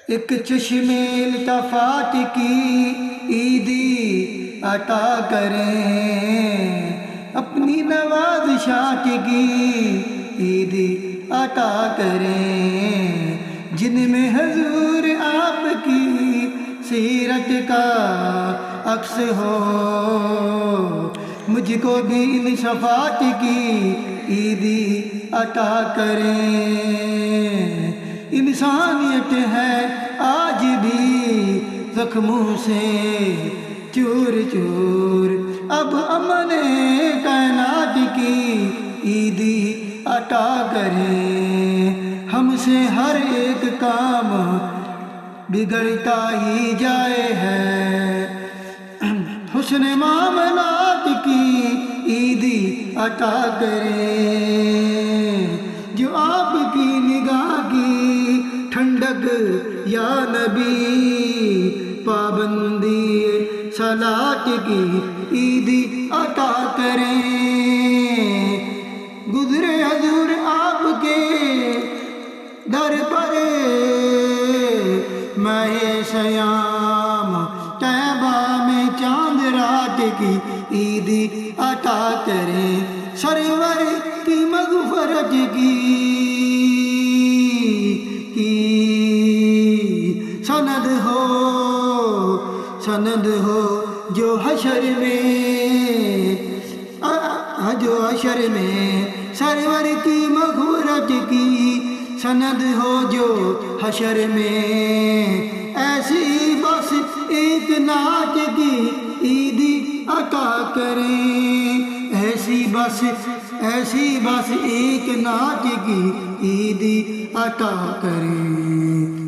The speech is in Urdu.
ایک چشم التفات کی عیدی عطا کریں، اپنی نوازشات کی عیدی عطا کریں، جن میں حضور آپ کی سیرت کا عکس ہو، مجھ کو بھی ان شفاعت کی عیدی عطا کریں۔ انسانیت ہے آج بھی زخموں سے چور چور، اب امن کائنات کی عیدی عطا کریں۔ ہم سے ہر ایک کام بگڑتا ہی جائے ہے، حسن معاملات کی عیدی عطا کریں، جو آپ کی نگاہ کی ٹھنڈک یا نبی، پابندی صلاۃ کی عیدی عطا کریں۔ گزرے حضور آپ کے در پر ماہ سیام، طیبہ میں چاند رات کی عیدی عطا کریں، سرور کی مغفرت کی سند ہو جو حشر میں سرور کی مغفرت کی سند ہو جو حشر میں، ایسی بس ایک نعت کی عیدی عطا کریں، ایسی بس ایک نعت کی عیدی عطا کریں۔